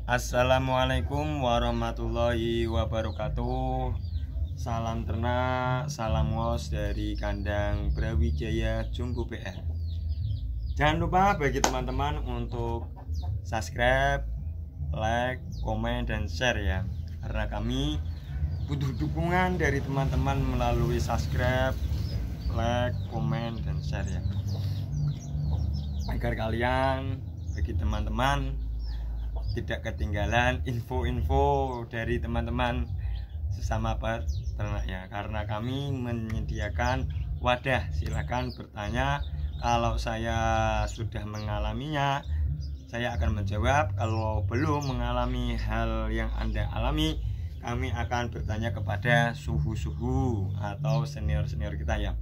Assalamualaikum warahmatullahi wabarakatuh. Salam ternak, salam ngos dari kandang Brawijaya Jumbo PR. Jangan lupa bagi teman-teman untuk subscribe, like, komen, dan share ya. Karena kami butuh dukungan dari teman-teman melalui subscribe, like, komen, dan share ya. Agar kalian, bagi teman-teman, tidak ketinggalan info-info dari teman-teman sesama peternaknya. Karena kami menyediakan wadah, silakan bertanya. Kalau saya sudah mengalaminya, saya akan menjawab. Kalau belum mengalami hal yang Anda alami, kami akan bertanya kepada suhu-suhu atau senior-senior kita ya.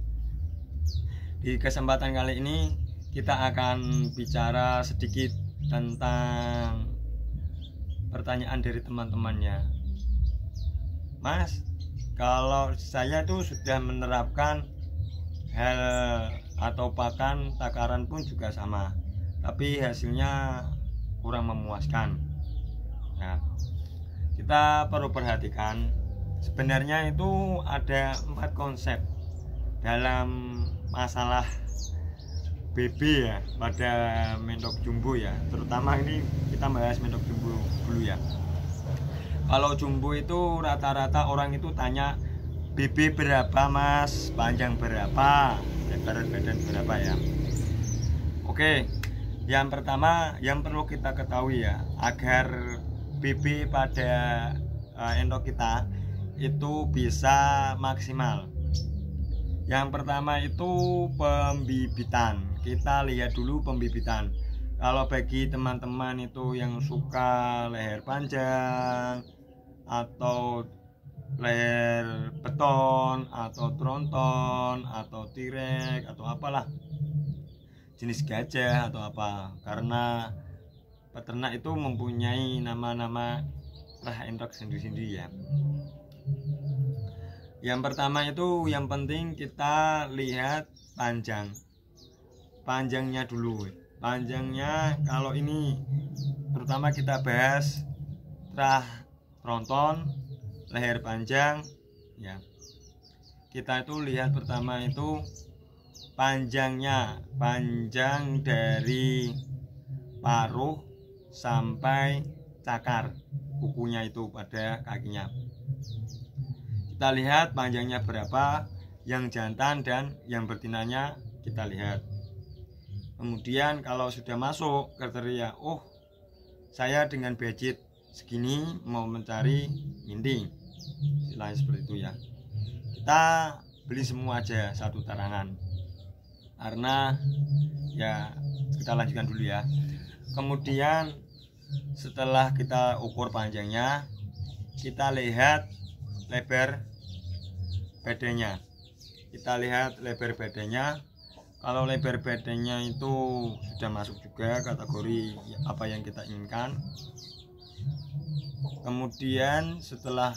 Di kesempatan kali ini kita akan bicara sedikit tentang pertanyaan dari teman-temannya. Mas, kalau saya tuh sudah menerapkan hal atau pakan takaran pun juga sama, tapi hasilnya kurang memuaskan. Nah, kita perlu perhatikan, sebenarnya itu ada 4 konsep dalam masalah BB ya, pada mentok jumbo ya. Terutama ini kita bahas mentok jumbo dulu ya. Kalau jumbo itu rata-rata orang itu tanya BB berapa mas, panjang berapa, lebar badan berapa ya. Oke, yang pertama yang perlu kita ketahui ya, agar BB pada endok kita itu bisa maksimal. Yang pertama itu pembibitan. Kita lihat dulu pembibitan. Kalau bagi teman-teman itu yang suka leher panjang atau leher beton atau tronton atau tirek atau apalah jenis gajah atau apa, karena peternak itu mempunyai nama-nama rah endok sendiri-sendiri ya. Yang pertama itu yang penting kita lihat panjangnya dulu. Panjangnya kalau ini terutama kita bahas rah tronton, leher panjang ya. Kita itu lihat pertama itu panjangnya, panjang dari paruh sampai cakar kukunya itu pada kakinya. Kita lihat panjangnya berapa, yang jantan dan yang betinanya kita lihat. Kemudian kalau sudah masuk kriteria, oh saya dengan budget segini mau mencari inding, istilahnya seperti itu ya, kita beli semua aja satu tarangan. Karena ya kita lanjutkan dulu ya. Kemudian setelah kita ukur panjangnya, kita lihat lebar badannya. Kita lihat lebar badannya. Kalau lebar badannya itu sudah masuk juga kategori apa yang kita inginkan. Kemudian setelah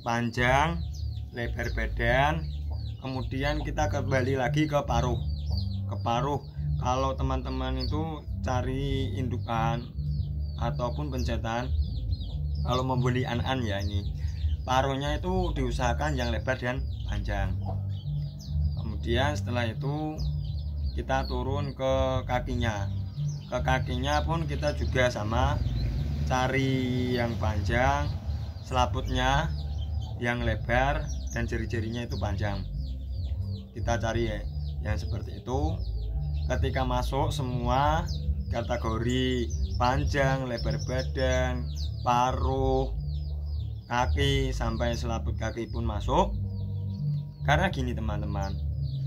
panjang, lebar badan, kemudian kita kembali lagi ke paruh. Ke paruh. Kalau teman-teman itu cari indukan ataupun pencetan, kalau membeli an-an ya, ini paruhnya itu diusahakan yang lebar dan panjang. Kemudian setelah itu kita turun ke kakinya. Ke kakinya pun kita juga sama, cari yang panjang, selaputnya yang lebar, dan jari-jarinya itu panjang. Kita cari yang seperti itu. Ketika masuk semua kategori panjang, lebar badan, paruh, kaki sampai selaput kaki pun masuk. Karena gini teman-teman,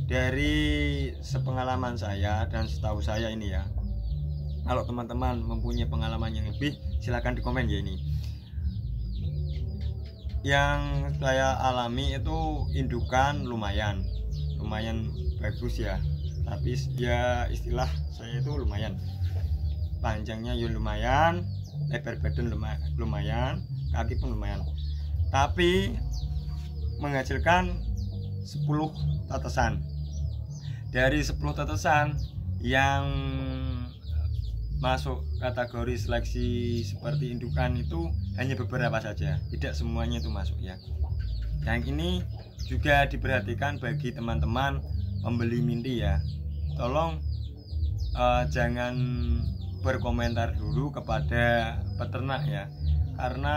dari sepengalaman saya dan setahu saya ini ya, kalau teman-teman mempunyai pengalaman yang lebih, silahkan di komen ya. Ini yang saya alami itu indukan lumayan bagus ya, tapi ya istilah saya itu lumayan, panjangnya ya lumayan, lebar badan lumayan, kaki pun lumayan, tapi menghasilkan 10 tetesan. Dari 10 tetesan yang masuk kategori seleksi seperti indukan itu hanya beberapa saja, tidak semuanya itu masuk ya. Yang ini juga diperhatikan bagi teman-teman pembeli Minty ya. Tolong jangan berkomentar dulu kepada peternak ya, karena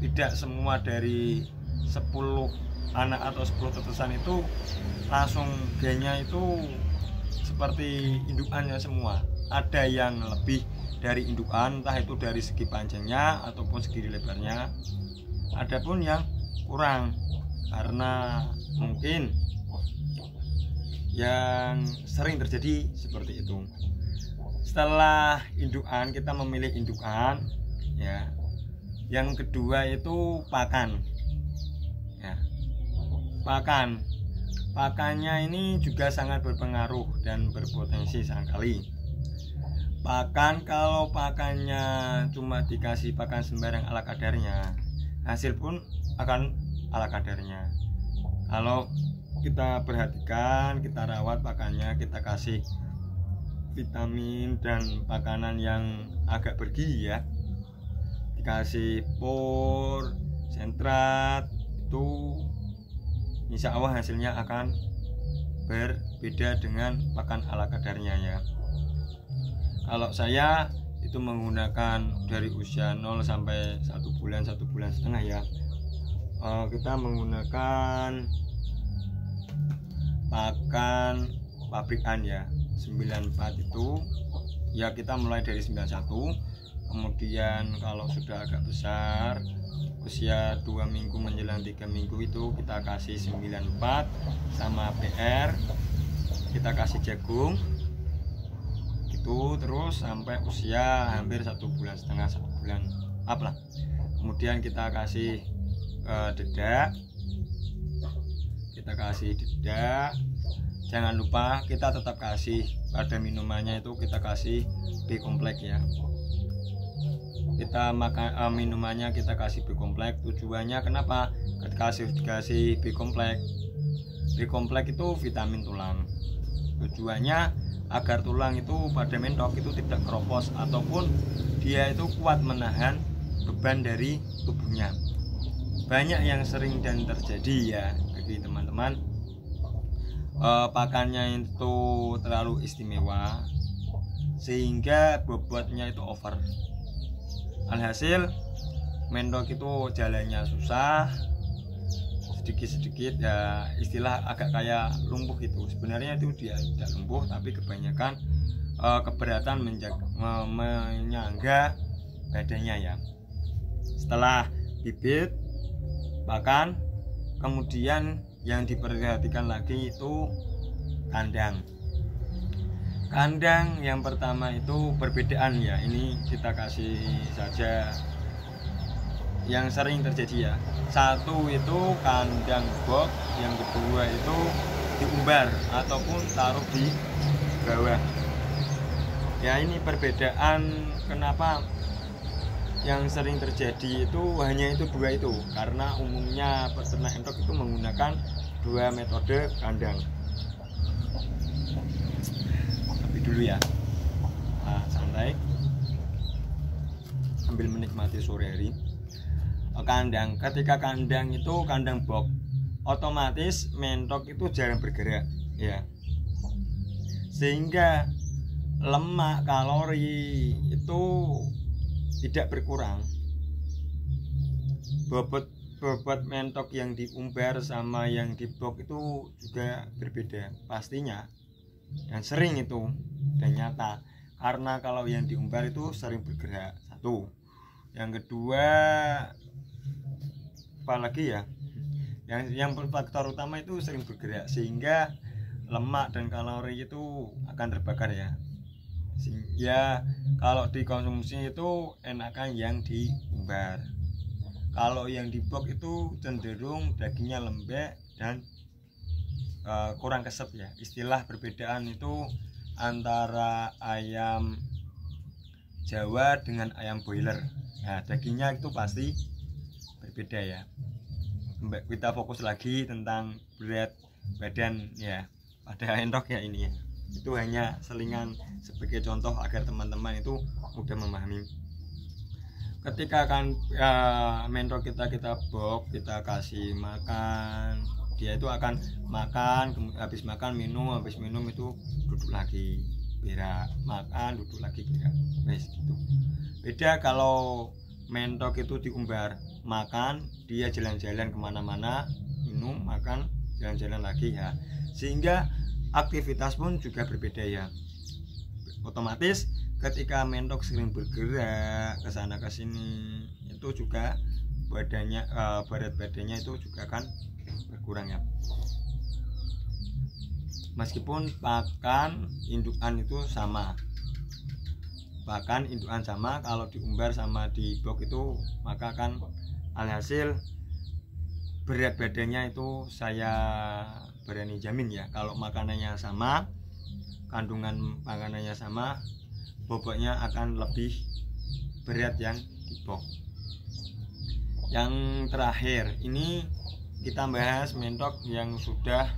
tidak semua dari 10 anak atau 10 tetesan itu langsung gennya itu seperti indukannya semua. Ada yang lebih dari indukan, entah itu dari segi panjangnya ataupun segi lebarnya. Adapun yang kurang, karena mungkin yang sering terjadi seperti itu. Setelah indukan, kita memilih indukan ya. Yang kedua itu pakan ya. Pakannya ini juga sangat berpengaruh dan berpotensi sekali. Pakan, kalau pakannya cuma dikasih pakan sembarang ala kadarnya, hasil pun akan ala kadarnya. Kalau kita perhatikan, kita rawat pakannya, kita kasih vitamin dan makanan yang agak bergizi ya, dikasih por, sentrat, itu insya Allah hasilnya akan berbeda dengan pakan ala kadarnya ya. Kalau saya itu menggunakan dari usia 0 sampai 1 bulan, 1 bulan setengah ya. Kita menggunakan pakan pabrikan ya, 94 itu ya, kita mulai dari 91. Kemudian kalau sudah agak besar, usia 2 minggu menjelang 3 minggu itu kita kasih 94 sama PR, kita kasih jagung itu terus sampai usia hampir 1 bulan setengah, 1 bulan up lah. Kemudian kita kasih dedak, jangan lupa kita tetap kasih pada minumannya itu, kita kasih B kompleks ya. Kita makan minumannya kita kasih B kompleks. Tujuannya kenapa dikasih B kompleks? B kompleks itu vitamin tulang. Tujuannya agar tulang itu pada mentok itu tidak keropos, ataupun dia itu kuat menahan beban dari tubuhnya. Banyak yang sering dan terjadi ya bagi teman-teman, pakannya itu terlalu istimewa sehingga bobotnya itu over. Alhasil mentok itu jalannya susah, sedikit-sedikit ya, istilah agak kayak lumpuh gitu. Sebenarnya itu dia tidak lumpuh, tapi kebanyakan keberatan menyangga badannya ya. Setelah bibit pakan, kemudian yang diperhatikan lagi itu kandang. Kandang yang pertama itu perbedaan ya, ini kita kasih saja yang sering terjadi ya. Satu itu kandang box, yang kedua itu diumbar ataupun taruh di bawah ya. Ini perbedaan kenapa yang sering terjadi itu hanya itu dua itu, karena umumnya peternak entok itu menggunakan dua metode kandang. Tapi dulu ya, santai sambil menikmati sore hari. Kandang, ketika kandang itu kandang box, otomatis mentok itu jarang bergerak ya, sehingga lemak kalori itu tidak berkurang. Bobot mentok yang diumbar sama yang di box itu juga berbeda pastinya, dan sering itu dan nyata, karena kalau yang diumbar itu sering bergerak. Satu, yang kedua apalagi ya, yang faktor utama itu sering bergerak, sehingga lemak dan kalori itu akan terbakar ya. Ya, kalau dikonsumsi itu enakan yang diumbar. Kalau yang di box itu cenderung dagingnya lembek dan kurang keset ya. Istilah perbedaan itu antara ayam Jawa dengan ayam boiler. Nah, dagingnya itu pasti berbeda ya. Kita fokus lagi tentang berat badan ya pada entok ya ini ya. Itu hanya selingan sebagai contoh agar teman-teman itu mudah memahami. Ketika mentok kita box, kita kasih makan, dia itu akan makan, habis makan minum, habis minum itu duduk lagi berak, makan duduk lagi berak, wes gitu. Beda kalau mentok itu diumbar, makan dia jalan-jalan kemana-mana, minum, makan, jalan-jalan lagi ya, sehingga aktivitas pun juga berbeda ya. Otomatis ketika mentok sering bergerak ke sana ke sini, itu juga badannya berat badannya itu juga akan berkurang ya. Meskipun pakan indukan itu sama, bahkan indukan sama, kalau diumbar sama di box itu maka akan alhasil berat badannya itu saya berani jamin ya, kalau makanannya sama, kandungan makanannya sama, bobotnya akan lebih berat yang di box. Yang terakhir ini kita bahas mentok yang sudah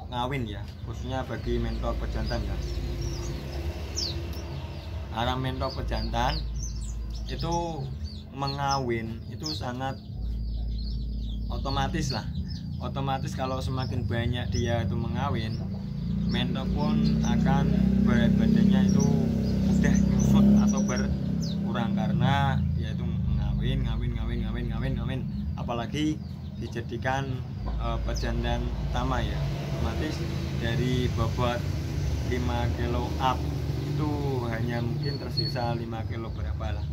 ngawin ya, khususnya bagi mentok pejantan ya. Karena mentok pejantan itu mengawin itu sangat otomatis lah, otomatis kalau semakin banyak dia itu mengawin, mentok pun akan berat badannya itu mudah nyusut atau berkurang karena dia itu ngawin, apalagi dijadikan pejantan utama ya, otomatis dari bobot 5 kilo up itu hanya mungkin tersisa 5 kilo berapa lah.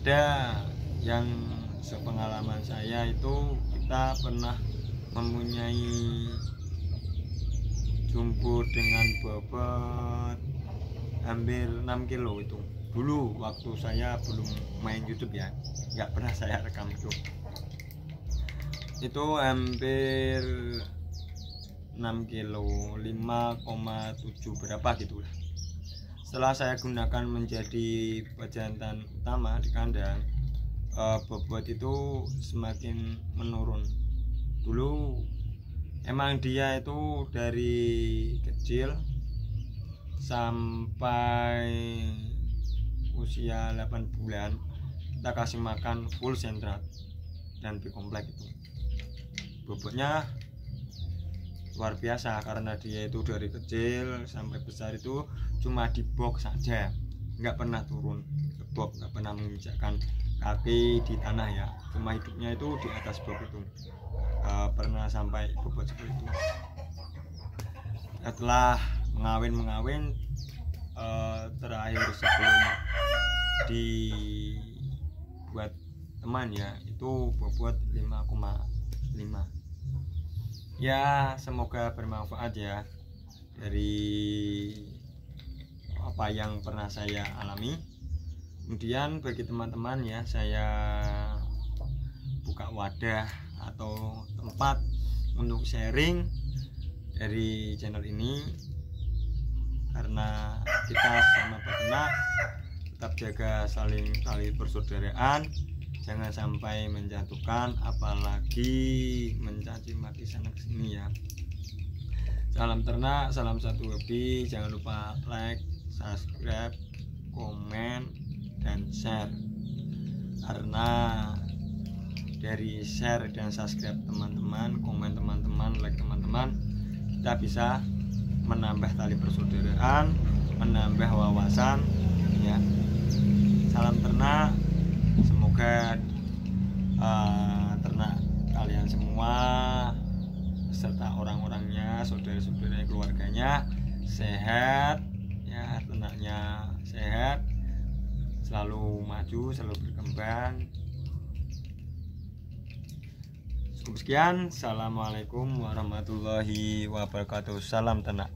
Ada yang sepengalaman saya itu kita pernah mempunyai jumbo dengan bobot hampir 6 kilo itu. Dulu waktu saya belum main YouTube ya, nggak pernah saya rekam itu hampir 6 kilo 5,7 berapa gitu lah. Setelah saya gunakan menjadi pejantan utama di kandang, bobot itu semakin menurun. Dulu emang dia itu dari kecil sampai usia 8 bulan kita kasih makan full sentrat dan bikomplek itu, bobotnya luar biasa karena dia itu dari kecil sampai besar itu cuma di box saja, nggak pernah turun ke box, nggak pernah menginjakkan kaki di tanah ya, cuma hidupnya itu di atas box itu. Pernah sampai bobot seperti itu. Setelah mengawin terakhir sebelum dibuat teman ya, itu bobot 5,5. Ya semoga bermanfaat ya dari apa yang pernah saya alami. Kemudian bagi teman-teman ya, saya buka wadah atau tempat untuk sharing dari channel ini, karena kita sama peternak tetap jaga saling tali persaudaraan, jangan sampai menjatuhkan apalagi mencaci maki sana sini ya. Salam ternak, salam satu hobi, jangan lupa like, subscribe, komen, dan share, karena dari share dan subscribe teman-teman, komen teman-teman, like teman-teman, kita bisa menambah tali persaudaraan, menambah wawasan ya. Salam ternak, semoga ternak kalian semua beserta orang-orangnya, saudara-saudara keluarganya sehat ya, ternaknya sehat, selalu maju, selalu berkembang. Cukup sekian. Assalamualaikum warahmatullahi wabarakatuh. Salam ternak.